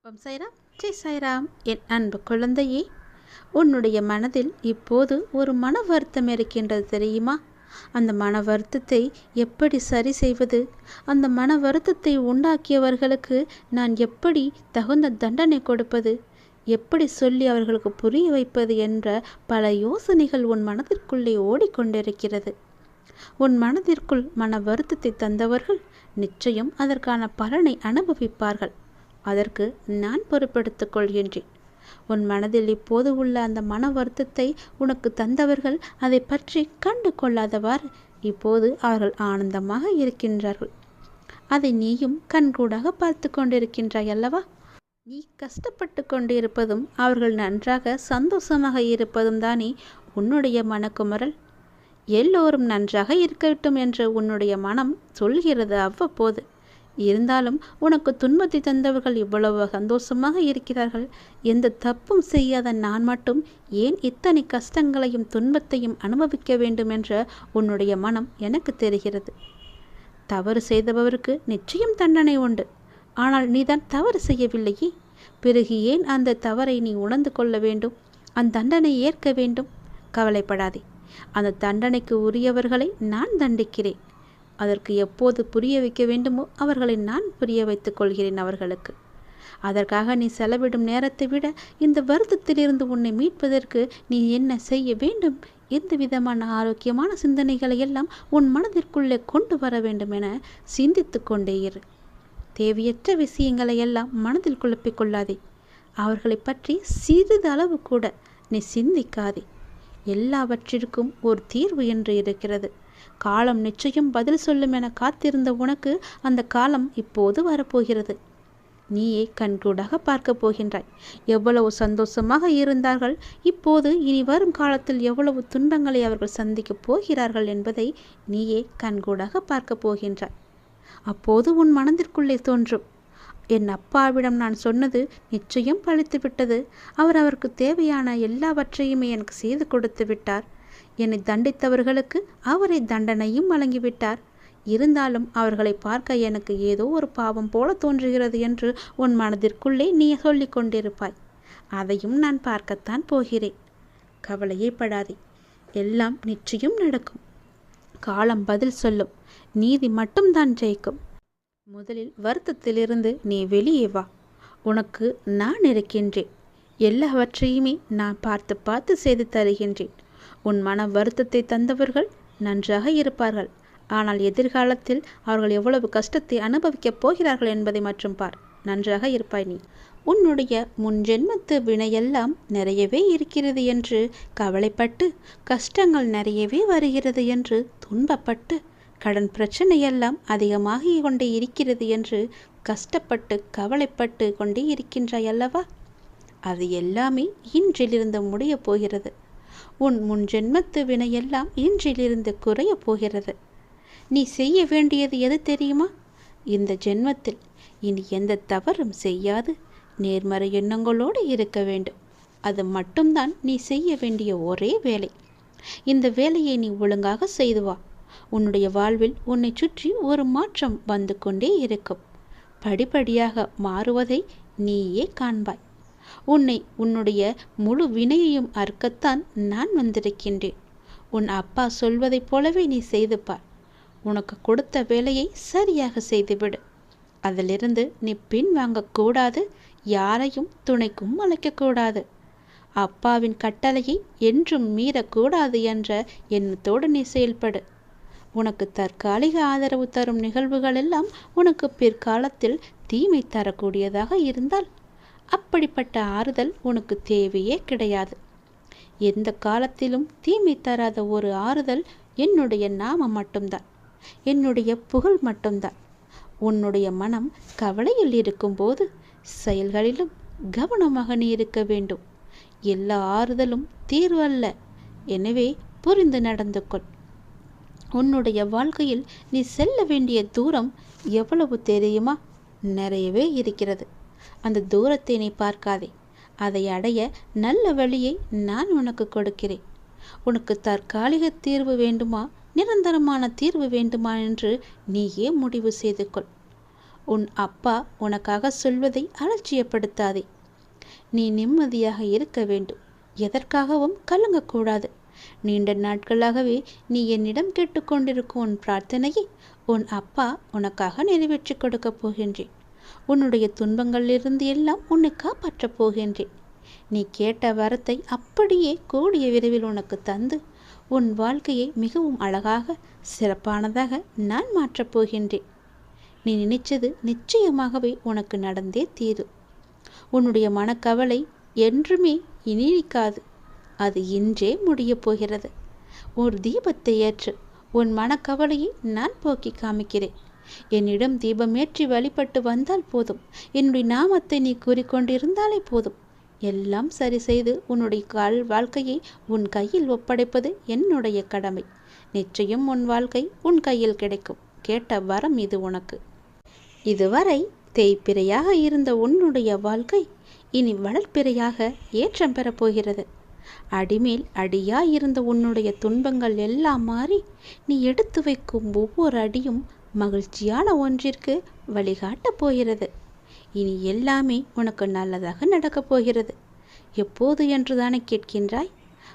ஓம் சாய்ராம். ஜெய் சாய்ராம். என் அன்பு குழந்தையே, உன்னுடைய மனதில் இப்போது ஒரு மன வருத்தம் இருக்கின்றது தெரியுமா? அந்த மன வருத்தத்தை எப்படி சரி செய்வது? அந்த மன வருத்தத்தை உண்டாக்கியவர்களுக்கு நான் எப்படி தகுந்த தண்டனை கொடுப்பது? எப்படி சொல்லி அவர்களுக்கு புரிய வைப்பது என்ற பல யோசனைகள் உன் மனதிற்குள்ளே ஓடிக்கொண்டிருக்கிறது. உன் மனதிற்குள் மன வருத்தத்தை தந்தவர்கள் நிச்சயம் அதற்கான பலனை அனுபவிப்பார்கள். அதற்கு நான் பொறுப்பெடுத்துக் கொள்கின்றேன். உன் மனதில் இப்போது உள்ள அந்த மன வருத்தத்தை உனக்கு தந்தவர்கள் அதை பற்றி கண்டு கொள்ளாதவாறு இப்போது அவர்கள் ஆனந்தமாக இருக்கின்றார்கள். அதை நீயும் கண்கூடாக பார்த்து கொண்டிருக்கின்றாய் அல்லவா? நீ கஷ்டப்பட்டு கொண்டிருப்பதும் அவர்கள் நன்றாக சந்தோஷமாக இருப்பதும் தானே உன்னுடைய மனக்குமரல். எல்லோரும் நன்றாக இருக்கட்டும் என்று உன்னுடைய மனம் சொல்கிறது அவ்வப்போது. இருந்தாலும் உனக்கு துன்பத்தை தந்தவர்கள் இவ்வளவு சந்தோஷமாக இருக்கிறார்கள். எந்த தப்பும் செய்யாத நான் மட்டும் ஏன் இத்தனை கஷ்டங்களையும் துன்பத்தையும் அனுபவிக்க வேண்டும் என்ற உன்னுடைய மனம் எனக்கு தெரிகிறது. தவறு செய்தவருக்கு நிச்சயம் தண்டனை உண்டு. ஆனால் நீதான் தவறு செய்யவில்லையே. பிறகு ஏன் அந்த தவறை நீ உணர்ந்து கொள்ள வேண்டும்? அந்த தண்டனை ஏற்க வேண்டும்? கவலைப்படாதே. அந்த தண்டனைக்கு உரியவர்களை நான் தண்டிக்கிறேன். அதற்கு எப்போது புரிய வைக்க வேண்டுமோ அவர்களை நான் புரிய வைத்துக் கொள்கிறேன் அவர்களுக்கு. அதற்காக நீ செலவிடும் நேரத்தை விட இந்த வருத்தத்திலிருந்து உன்னை மீட்பதற்கு நீ என்ன செய்ய வேண்டும்? எந்த விதமான ஆரோக்கியமான சிந்தனைகளை எல்லாம் உன் மனதிற்குள்ளே கொண்டு வர வேண்டும் என சிந்தித்து கொண்டே இரு. தேவையற்ற விஷயங்களை எல்லாம் மனதில் குழப்பிக் கொள்ளாதே. அவர்களை பற்றி சிறிது அளவு கூட நீ சிந்திக்காதே. எல்லாவற்றிற்கும் ஒரு தீர்வு என்று இருக்கிறது. காலம் நிச்சயம் பதில் சொல்லும் என காத்திருந்த உனக்கு அந்த காலம் இப்போது வரப்போகிறது. நீயே கண்கூடாக பார்க்க போகின்றாய். எவ்வளவு சந்தோஷமாக இருந்தார்கள், இப்போது இனி வரும் காலத்தில் எவ்வளவு துன்பங்களை அவர்கள் சந்திக்கப் போகிறார்கள் என்பதை நீயே கண்கூடாக பார்க்க போகின்றாய். அப்போது உன் மனதிற்குள்ளே தோன்றும், என் அப்பாவிடம் நான் சொன்னது நிச்சயம் பழித்து விட்டது. அவருக்கு தேவையான எல்லாவற்றையுமே எனக்கு செய்து கொடுத்து விட்டார். என்னை தண்டித்தவர்களுக்கு அவரை தண்டனையும் வழங்கிவிட்டார். இருந்தாலும் அவர்களை பார்க்க எனக்கு ஏதோ ஒரு பாவம் போல தோன்றுகிறது என்று உன் மனதிற்குள்ளே நீ சொல்லிக் கொண்டிருப்பாய். அதையும் நான் பார்க்கத்தான் போகிறேன். கவலையே படாதே. எல்லாம் நிச்சயம் நடக்கும். காலம் பதில் சொல்லும். நீதி மட்டும்தான் ஜெயிக்கும். முதலில் வருத்தத்திலிருந்து நீ வெளியே வா. உனக்கு நான் இருக்கின்றேன். எல்லாவற்றையுமே நான் பார்த்து பார்த்து செய்து தருகின்றேன். உன் மன வருத்தத்தை தந்தவர்கள் நன்றாக இருப்பார்கள். ஆனால் எதிர்காலத்தில் அவர்கள் எவ்வளவு கஷ்டத்தை அனுபவிக்கப் போகிறார்கள் என்பதை மட்டும் பார். நன்றாக இருப்பாய் நீ. உன்னுடைய முன்ஜென்மத்து வினையெல்லாம் நிறையவே இருக்கிறது என்று கவலைப்பட்டு, கஷ்டங்கள் நிறையவே வருகிறது என்று துன்பப்பட்டு, கடன் பிரச்சனையெல்லாம் அதிகமாகி கொண்டே இருக்கிறது என்று கஷ்டப்பட்டு கவலைப்பட்டு கொண்டே இருக்கின்றாய் அல்லவா? அது எல்லாமே இன்றிலிருந்து முடிய போகிறது. உன் முன்ஜென்மத்து வினையெல்லாம் இன்றிலிருந்து குறைய போகிறது. நீ செய்ய வேண்டியது எது தெரியுமா? இந்த ஜென்மத்தில் இனி எந்த தவறும் செய்யாது நேர்மறை எண்ணங்களோடு இருக்க வேண்டும். அது மட்டும்தான் நீ செய்ய வேண்டிய ஒரே வேலை. இந்த வேலையை நீ ஒழுங்காக செய்து வா. உன்னுடைய வாழ்வில் உன்னை சுற்றி ஒரு மாற்றம் வந்து கொண்டே இருக்கும். படிப்படியாக மாறுவதை நீயே காண்பாய். உன்னுடைய முழு வினையையும் அறுக்கத்தான் நான் வந்திருக்கின்றேன். உன் அப்பா சொல்வதைப் போலவே நீ செய்து பார். உனக்கு கொடுத்த வேலையை சரியாக செய்துவிடு. அதிலிருந்து நீ பின் வாங்கக்கூடாது. யாரையும் துணைக்கும் அழைக்கக்கூடாது. அப்பாவின் கட்டளையை என்றும் மீறக்கூடாது என்ற எண்ணத்தோடு நீ செயல்படு. உனக்கு தற்காலிக ஆதரவு தரும் நிகழ்வுகள் எல்லாம் உனக்கு பிற்காலத்தில் தீமை தரக்கூடியதாக இருந்தால் அப்படிப்பட்ட ஆறுதல் உனக்கு தேவையே கிடையாது. எந்த காலத்திலும் தீமை தராத ஒரு ஆறுதல் என்னுடைய நாமம் மட்டும்தான், என்னுடைய புகழ் மட்டும்தான். உன்னுடைய மனம் கவலையில் இருக்கும்போது செயல்களிலும் கவனமாக நீ இருக்க வேண்டும். எல்லா ஆறுதலும் தீர்வு அல்ல. எனவே புரிந்து நடந்து கொள். உன்னுடைய வாழ்க்கையில் நீ செல்ல வேண்டிய தூரம் எவ்வளவு தெரியுமா? நிறையவே இருக்கிறது. அந்த தூரத்தை நீ பார்க்காதே. அதை அடைய நல்ல வழியை நான் உனக்கு கொடுக்கிறேன். உனக்கு தற்காலிக தீர்வு வேண்டுமா, நிரந்தரமான தீர்வு வேண்டுமா என்று நீயே முடிவு செய்து கொள். உன் அப்பா உனக்காக சொல்வதை அலட்சியப்படுத்தாதே. நீ நிம்மதியாக இருக்க வேண்டும். எதற்காகவும் கலங்கக்கூடாது. நீண்ட நாட்களாகவே நீ என்னிடம் கேட்டுக்கொண்டிருக்கும் உன் பிரார்த்தனையை உன் அப்பா உனக்காக நிறைவேற்றி கொடுக்கப் போகின்றேன். உன்னுடைய துன்பங்களிலிருந்து எல்லாம் உன்னை காப்பாற்றப் போகின்றேன். நீ கேட்ட வரத்தை அப்படியே கூடிய விரைவில் உனக்கு தந்து உன் வாழ்க்கையை மிகவும் அழகாக சிறப்பானதாக நான் மாற்றப் போகின்றேன். நீ நினைச்சது நிச்சயமாகவே உனக்கு நடந்தே தீரும். உன்னுடைய மனக்கவலை என்றுமே நீடிக்காது. அது இன்றே முடியப் போகிறது. ஒரு தீபத்தை ஏற்று உன் மனக்கவலையை நான் போக்கி காமிக்கிறேன். என்னிடம் தீபமேற்றி வழிபட்டு வந்தால் போதும். என்னுடைய நாமத்தை நீ கூறிக்கொண்டிருந்தாலே போதும். எல்லாம் சரி செய்து உன்னுடைய வாழ்க்கையை உன் கையில் ஒப்படைப்பது என்னுடைய கடமை. நிச்சயம் உன் வாழ்க்கை உன் கையில் கிடைக்கும். கேட்ட வரம் இது உனக்கு. இதுவரை தேய்பிறையாக இருந்த உன்னுடைய வாழ்க்கை இனி வளர்ப்பிறையாக ஏற்றம் பெறப்போகிறது. அடிமேல் அடியாயிருந்த உன்னுடைய துன்பங்கள் எல்லாம் மாறி நீ எடுத்து வைக்கும் ஒவ்வொரு அடியும் மகிழ்ச்சியான ஒன்றிற்கு வழிகாட்டப் போகிறது. இனி எல்லாமே உனக்கு நல்லதாக நடக்கப் போகிறது. எப்போது என்று தானே கேட்கின்றாய்?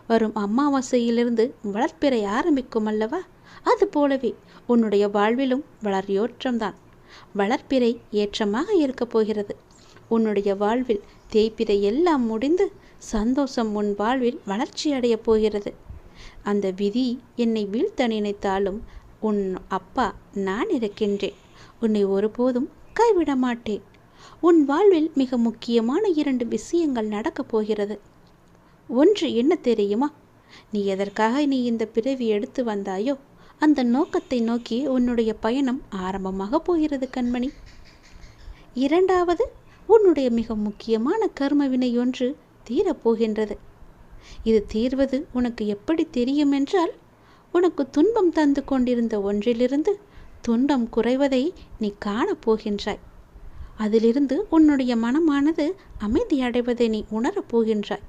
வரும் அமாவாசையிலிருந்து வளர்ப்பிறை ஆரம்பிக்கும் அல்லவா? அது போலவே உன்னுடைய வாழ்விலும் வளர்யோற்றம்தான். வளர்ப்பிறை ஏற்றமாக இருக்கப் போகிறது. உன்னுடைய வாழ்வில் தேய்பிறை எல்லாம் முடிந்து சந்தோஷம் உன் வாழ்வில் வளர்ச்சி அடையப் போகிறது. அந்த விதி என்னை வீழ்த்த நினைத்தாலும் உன் அப்பா நான் இருக்கின்றேன். உன்னை ஒருபோதும் கைவிட மாட்டேன். உன் வாழ்வில் மிக முக்கியமான 2 விஷயங்கள் நடக்கப் போகிறது. ஒன்று என்ன தெரியுமா? நீ எதற்காக இந்த பிறவி எடுத்து வந்தாயோ அந்த நோக்கத்தை நோக்கி உன்னுடைய பயணம் ஆரம்பமாக போகிறது கண்மணி. 2வது, உன்னுடைய மிக முக்கியமான கர்ம வினை ஒன்று தீரப்போகின்றது. இது தீர்வது உனக்கு எப்படி தெரியும் என்றால், உனக்கு துன்பம் தந்து கொண்டிருந்த ஒன்றிலிருந்து துன்பம் குறைவதை நீ காணப்போகின்றாய். அதிலிருந்து உன்னுடைய மனமானது அமைதி அடைவதை நீ உணரப் போகின்றாய்.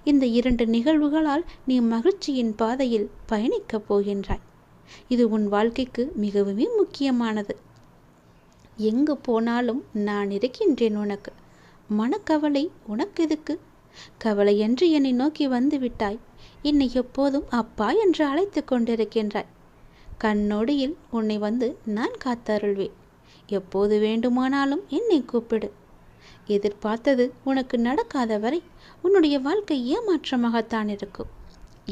இந்த 2 நிகழ்வுகளால் நீ மகிழ்ச்சியின் பாதையில் பயணிக்கப் போகின்றாய். இது உன் வாழ்க்கைக்கு மிகவும் முக்கியமானது. எங்கு போனாலும் நான் இருக்கின்றேன் உனக்கு. மனக்கவலை உனக்கு எதுக்கு? கவலை என்று என்னை நோக்கி வந்து விட்டாய். என்னை எப்போதும் அப்பா என்று அழைத்து கொண்டிருக்கின்றாய். கண்ணோடியில் உன்னை வந்து நான் காத்தருள்வேன். எப்போது வேண்டுமானாலும் என்னை கூப்பிடு. எதிர்பார்த்தது உனக்கு நடக்காத வரை உன்னுடைய வாழ்க்கை ஏமாற்றமாகத்தான் இருக்கும்.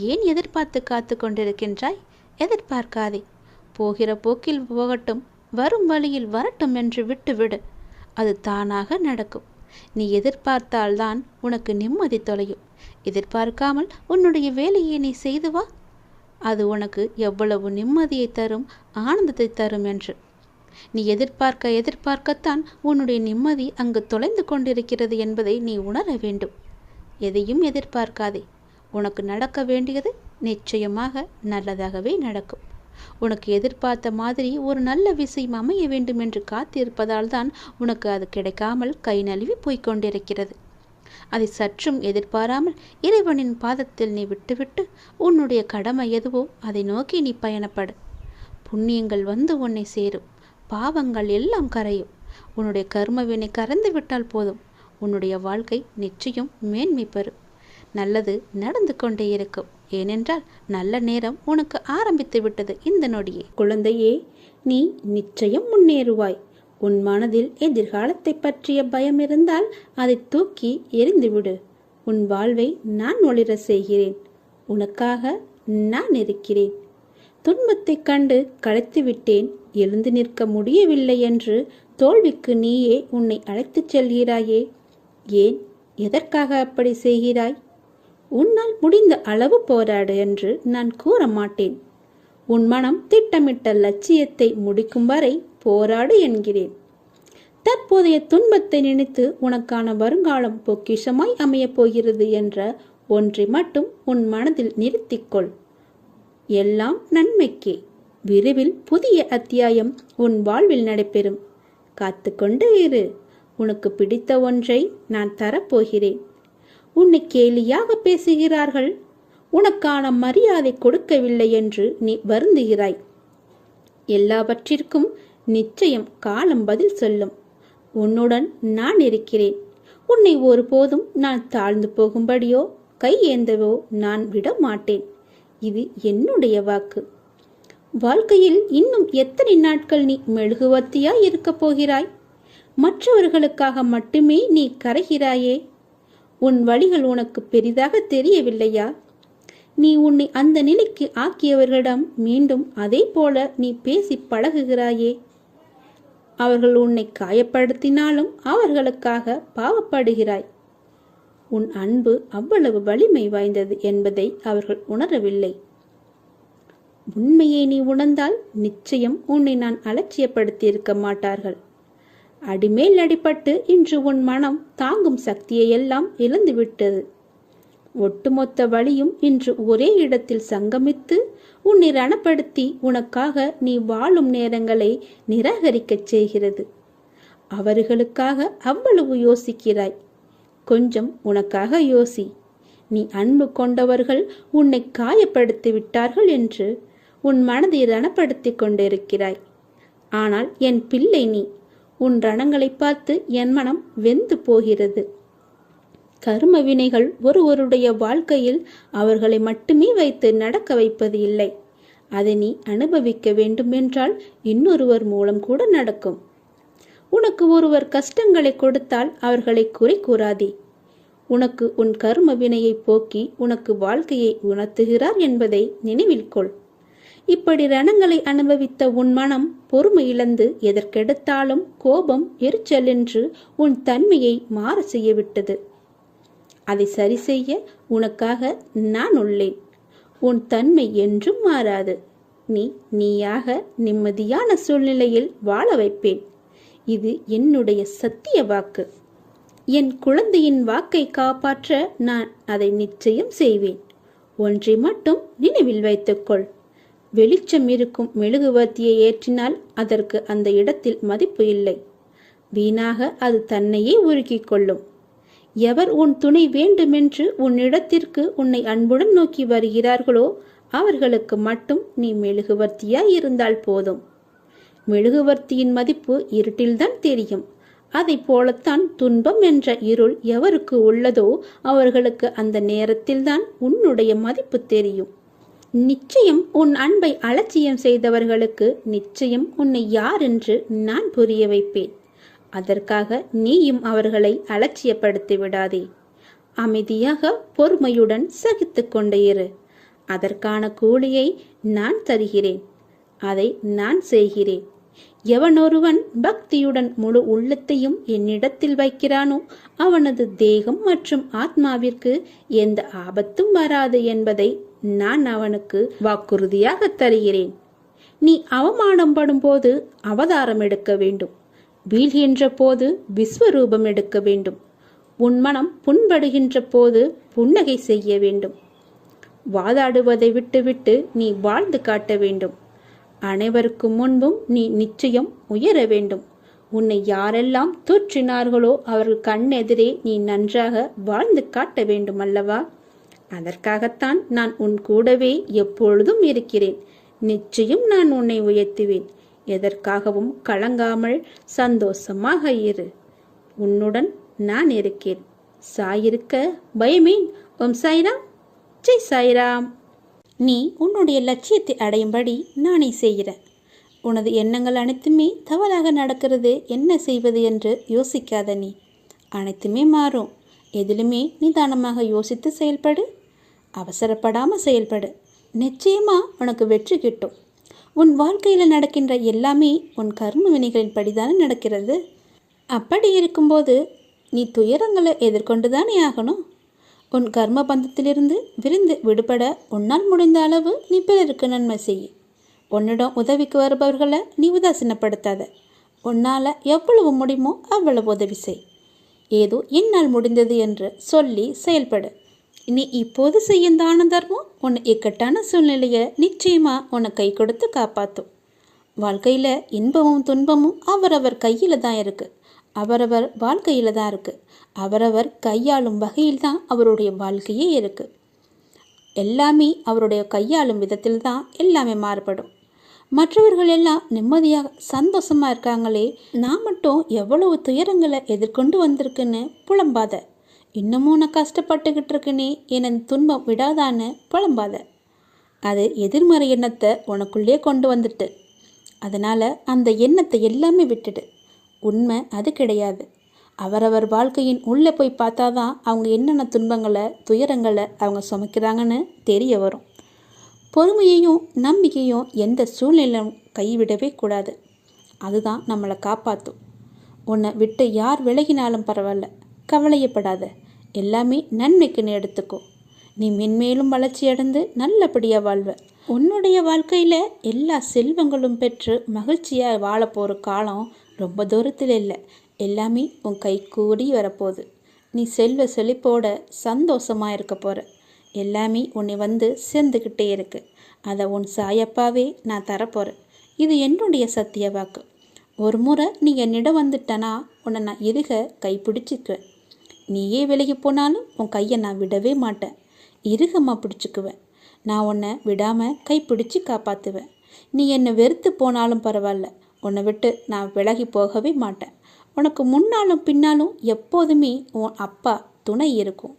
ஏன் எதிர்பார்த்து காத்து கொண்டிருக்கின்றாய்? எதிர்பார்க்காதே. போகிற போக்கில் போகட்டும், வரும் வழியில் வரட்டும் என்று விட்டுவிடு. அது தானாக நடக்கும். நீ எதிர்பார்த்தால்தான் உனக்கு நிம்மதி தொலையும். எதிர்பார்க்காமல் உன்னுடைய வேலையை நீ செய்து வா. அது உனக்கு எவ்வளவு நிம்மதியை தரும், ஆனந்தத்தை தரும் என்று. நீ எதிர்பார்க்கத்தான் உன்னுடைய நிம்மதி அங்கு தொலைந்து கொண்டிருக்கிறது என்பதை நீ உணர வேண்டும். எதையும் எதிர்பார்க்காதே. உனக்கு நடக்க வேண்டியது நிச்சயமாக நல்லதாகவே நடக்கும். உனக்கு எதிர்பார்த்த மாதிரி ஒரு நல்ல விஷயம் அமைய வேண்டும் என்று காத்திருப்பதால் தான் உனக்கு அது கிடைக்காமல் கை நழுவி போய்கொண்டிருக்கிறது. அதை சற்றும் எதிர்பாராமல் இறைவனின் பாதத்தில் நீ விட்டுவிட்டு உன்னுடைய கடமை எதுவோ அதை நோக்கி நீ பயணப்படு. புண்ணியங்கள் வந்து உன்னை சேரும். பாவங்கள் எல்லாம் கரையும். உன்னுடைய கர்மவினை கறந்து விட்டால் போதும். உன்னுடைய வாழ்க்கை நிச்சயம் மேன்மை பெறும். நல்லது நடந்து கொண்டே இருக்கும். ஏனென்றால் நல்ல நேரம் உனக்கு ஆரம்பித்து விட்டது இந்த நொடியே. குழந்தையே, நீ நிச்சயம் முன்னேறுவாய். உன் மனதில் எதிர்காலத்தை பற்றிய பயம் இருந்தால் அதை தூக்கி எறிந்துவிடு. உன் வாழ்வை நான் ஒளிர செய்கிறேன். உனக்காக நான் இருக்கிறேன். துன்பத்தை கண்டு களைத்து விட்டேன், எழுந்து நிற்க முடியவில்லை என்று தோல்விக்கு நீயே உன்னை அழைத்துச் செல்கிறாயே. ஏன், எதற்காக அப்படி செய்கிறாய்? உன்னால் முடிந்த அளவு போராடு என்று நான் கூற மாட்டேன். உன் மனம் திட்டமிட்ட லட்சியத்தை முடிக்கும் வரை போராடு என்கிறேன். தற்போதைய துன்பத்தை நினைத்து உனக்கான வருங்காலம் பொக்கிஷமாய் அமையப் போகிறது என்ற ஒன்றை மட்டும் உன் மனதில் நிறுத்திக்கொள். எல்லாம் நன்மைக்கே. விரைவில் புதிய அத்தியாயம் உன் வாழ்வில் நடைபெறும். காத்து கொண்டு இரு. உனக்கு பிடித்த ஒன்றை நான் தரப்போகிறேன். உன்னை கேலியாக பேசுகிறார்கள். உனக்கான மரியாதை கொடுக்கவில்லை என்று நீ வருந்துகிறாய். எல்லாவற்றிற்கும் நிச்சயம் காலம் பதில் சொல்லும். உன்னுடன் நான் இருக்கிறேன். உன்னை ஒருபோதும் நான் தாழ்ந்து போகும்படியோ கை ஏந்தவோ நான் விட மாட்டேன். இது என்னுடைய வாக்கு. வாழ்க்கையில் இன்னும் எத்தனை நாட்கள் நீ மெழுகுவர்த்தியாய் இருக்கப் போகிறாய்? மற்றவர்களுக்காக மட்டுமே நீ கரைகிறாயே. உன் வழிகள் உனக்கு பெரிதாக தெரியவில்லையா? நீ உன்னை அந்த நிலைக்கு ஆக்கியவர்களிடம் மீண்டும் அதே போல நீ பேசி பழகுகிறாயே. அவர்கள் உன்னை காயப்படுத்தினாலும் அவர்களுக்காக பாவப்படுகிறாய். உன் அன்பு அவ்வளவு வலிமை வாய்ந்தது என்பதை அவர்கள் உணரவில்லை. உண்மையை நீ உணர்ந்தால் நிச்சயம் உன்னை நான் அலட்சியப்படுத்தி இருக்க மாட்டார்கள். அடிமேல் அடிபட்டு இன்று உன் மனம் தாங்கும் சக்தியை எல்லாம் இழந்துவிட்டது. ஒட்டுமொத்த வழியும் இன்று ஒரே இடத்தில் சங்கமித்து உன்னை ரணப்படுத்தி உனக்காக நீ வாழும் நேரங்களை நிராகரிக்கச் செய்கிறது. அவர்களுக்காக அவ்வளவு யோசிக்கிறாய். கொஞ்சம் உனக்காக யோசி. நீ அன்பு கொண்டவர்கள் உன்னை காயப்படுத்தி விட்டார்கள் என்று உன் மனதை ரணப்படுத்தி கொண்டிருக்கிறாய். ஆனால் என் பிள்ளை, நீ உன் ரணங்களை பார்த்து என் மனம் வெந்து போகிறது. கர்ம வினைகள் ஒருவருடைய வாழ்க்கையில் அவர்களை மட்டுமே வைத்து நடக்க வைப்பது இல்லை. அதை நீ அனுபவிக்க வேண்டும் என்றால் இன்னொருவர் மூலம் கூட நடக்கும். உனக்கு ஒருவர் கஷ்டங்களை கொடுத்தால் அவர்களை குறை கூறாதே. உனக்கு உன் கர்ம வினையை போக்கி உனக்கு வாழ்க்கையை உணர்த்துகிறார் என்பதை நினைவில் கொள். இப்படி ரணங்களை அனுபவித்த உன் மனம் பொறுமை இழந்து எதற்கெடுத்தாலும் கோபம், எரிச்சல் என்று உன் தன்மையை மாற செய்யவிட்டது. அதை சரி செய்ய உனக்காக நான் உள்ளேன். உன் தன்மை என்றும் மாறாது. நீயாக நிம்மதியான சூழ்நிலையில் வாழ வைப்பேன். இது என்னுடைய சத்திய வாக்கு. என் குழந்தையின் வாக்கை காப்பாற்ற நான் அதை நிச்சயம் செய்வேன். ஒன்றை மட்டும் நினைவில் வைத்துக்கொள். வெளிச்சம் இருக்கும் மெழுகுவர்த்தியை ஏற்றினால் அதற்கு அந்த இடத்தில் மதிப்பு இல்லை. வீணாக அது தன்னையே உருக்கிக் கொள்ளும். எவர் உன் துணை வேண்டுமென்று உன்னிடத்திற்கு உன்னை அன்புடன் நோக்கி வருகிறார்களோ அவர்களுக்கு மட்டும் நீ மெழுகுவர்த்தியாய் இருந்தால் போதும். மெழுகுவர்த்தியின் மதிப்பு இருட்டில்தான் தெரியும். அதை போலத்தான் துன்பம் என்ற இருள் எவருக்கு உள்ளதோ அவர்களுக்கு அந்த நேரத்தில்தான் உன்னுடைய மதிப்பு தெரியும். நிச்சயம் உன் அன்பை அலட்சியம் செய்தவர்களுக்கு நிச்சயம் உன்னை யார் என்று நான் புரிய வைப்பேன். அதற்காக நீயும் அவர்களை அலட்சியப்படுத்தி விடாதே. அமைதியாக பொறுமையுடன் சகித்து கொண்டே இரு. அதற்கான கூலியை நான் தருகிறேன். அதை நான் செய்கிறேன். எவனொருவன் பக்தியுடன் முழு உள்ளத்தையும் என்னிடத்தில் வைக்கிறானோ அவனது தேகம் மற்றும் ஆத்மாவிற்கு எந்த ஆபத்தும் வராது என்பதை நான் அவனுக்கு வாக்குறுதியாக தருகிறேன். நீ அவமானம் படும் போது அவதாரம் எடுக்க வேண்டும். வீழ்கின்ற போது விஸ்வரூபம் எடுக்க வேண்டும். உன் மனம் புண்படுகின்ற போது புன்னகை செய்ய வேண்டும். வாதாடுவதை விட்டுவிட்டு நீ வாழ்ந்து காட்ட வேண்டும். அனைவருக்கும் முன்பும் நீ நிச்சயம் உயர வேண்டும். உன்னை யாரெல்லாம் தூற்றினார்களோ அவர்கள் கண்ணெதிரே நீ நன்றாக வாழ்ந்து காட்ட வேண்டும் அல்லவா? அதற்காகத்தான் நான் உன் கூடவே எப்பொழுதும் இருக்கிறேன். நிச்சயம் நான் உன்னை உயர்த்துவேன். எதற்காகவும் கலங்காமல் சந்தோஷமாக இரு. உன்னுடன் நான் இருக்கேன். சாயிருக்க பயமேன். ஓம் சாய்ராம். ஜெய் சாய்ராம். நீ உன்னுடைய லட்சியத்தை அடையும்படி நானே செய்கிறேன். உனது எண்ணங்கள் அனைத்துமே தவறாக நடக்கிறது, என்ன செய்வது என்று யோசிக்காத. நீ அனைத்துமே மாறும். எதிலுமே நிதானமாக யோசித்து செயல்படு. அவசரப்படாமல் செயல்படு. நிச்சயமா உனக்கு வெற்றி கிட்டும். உன் வாழ்க்கையில் நடக்கின்ற எல்லாமே உன் கர்ம வினைகளின் படிதானே நடக்கிறது. அப்படி இருக்கும்போது நீ துயரங்களை எதிர்கொண்டுதானே ஆகணும். உன் கர்ம பந்தத்திலிருந்து விரிந்து விடுபட உன்னால் முடிந்த அளவு நீ பிறருக்கு நன்மை செய். உன்னிடம் உதவிக்கு வருபவர்களை நீ உதாசீனப்படுத்தாத. உன்னால் எவ்வளவு முடியுமோ அவ்வளவு உதவி செய். ஏதோ என்னால் முடிந்தது என்று சொல்லி செயல்படு. நீ இப்போது செய்யும் தான தர்மம் உன் இக்கட்டான சூழ்நிலையை நிச்சயமாக உன்னை கை கொடுத்து காப்பாற்றும். வாழ்க்கையில் இன்பமும் துன்பமும் அவரவர் கையில் தான் இருக்குது. அவரவர் வாழ்க்கையில் தான் இருக்குது. அவரவர் கையாளும் வகையில் தான் அவருடைய வாழ்க்கையே இருக்குது. எல்லாமே அவருடைய கையாளும் விதத்தில் தான் எல்லாமே மாறுபடும். மற்றவர்கள் எல்லாம் நிம்மதியாக சந்தோஷமாக இருக்காங்களே, நான் மட்டும் எவ்வளவு துயரங்களை எதிர்கொண்டு வந்திருக்குன்னு புலம்பாத. இன்னமும் நான் கஷ்டப்பட்டுக்கிட்டு இருக்குன்னே என் துன்பம் விடாதான்னு புலம்பாத. அது எதிர்மறை எண்ணத்தை உனக்குள்ளே கொண்டு வந்துட்டு. அதனால் அந்த எண்ணத்தை எல்லாமே விட்டுடு. உண்மை அது கிடையாது. அவரவர் வாழ்க்கையின் உள்ளே போய் பார்த்தாதான் அவங்க என்னென்ன துன்பங்களை துயரங்களை அவங்க சுமக்கிறாங்கன்னு தெரிய வரும். பொறுமையையும் நம்பிக்கையும் எந்த சூழ்நிலையும் கைவிடவே கூடாது. அதுதான் நம்மளை காப்பாற்றும். உன்னை விட்டு யார் விலகினாலும் பரவாயில்ல, கவலையப்படாத. எல்லாமே நன்மைக்குன்னு எடுத்துக்கோ. நீ மென்மேலும் வளர்ச்சி அடைந்து நல்லபடியாக வாழ்வ. உன்னுடைய வாழ்க்கையில் எல்லா செல்வங்களும் பெற்று மகிழ்ச்சியாக வாழ போகிற காலம் ரொம்ப தூரத்தில் இல்லை. எல்லாமே உன் கை கூடி வரப்போகுது. நீ செல்வ செழிப்போட சந்தோஷமாக இருக்க போகிற. எல்லாமே உன்னை வந்து சேர்ந்துக்கிட்டே இருக்கு. அதை உன் சாயப்பாவே நான் தரப்போகிறேன். இது என்னுடைய சத்திய வாக்கு. ஒரு முறை நீ என்னிடம் வந்துட்டனா உன்னை நான் இருக கைப்பிடிச்சிக்குவேன். நீயே விலகி போனாலும் உன் கையை நான் விடவே மாட்டேன். இறுகமாக பிடிச்சிக்குவேன். நான் உன்னை விடாமல் கைப்பிடிச்சி காப்பாற்றுவேன். நீ என்னை வெறுத்து போனாலும் பரவாயில்ல, உன்னை விட்டு நான் விலகி போகவே மாட்டேன். உனக்கு முன்னாலும் பின்னாலும் எப்போதுமே உன் அப்பா துணை இருக்கும்.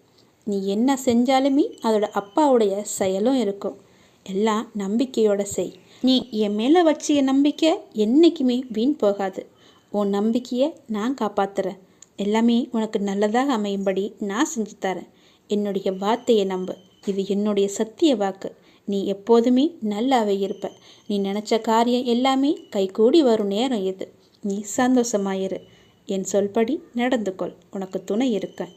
நீ என்ன செஞ்சாலுமே அதோட அப்பாவுடைய செயலும் இருக்கும். எல்லாம் நம்பிக்கையோட செய். நீ என் மேலே வச்சிய நம்பிக்கை என்றைக்குமே வீண் போகாது. உன் நம்பிக்கையை நான் காப்பாற்றுறேன். எல்லாமே உனக்கு நல்லதாக அமையும்படி நான் செஞ்சு தரேன். என்னுடைய வார்த்தையை நம்பு. இது என்னுடைய சத்திய வாக்கு. நீ எப்போதுமே நல்லாவே இருப்ப. நீ நினச்ச காரியம் எல்லாமே கைகூடி வரும் நேரம் இது. நீ சந்தோஷமாயிரு. என் சொல்படி நடந்து கொள். உனக்கு துணை இருக்கேன்.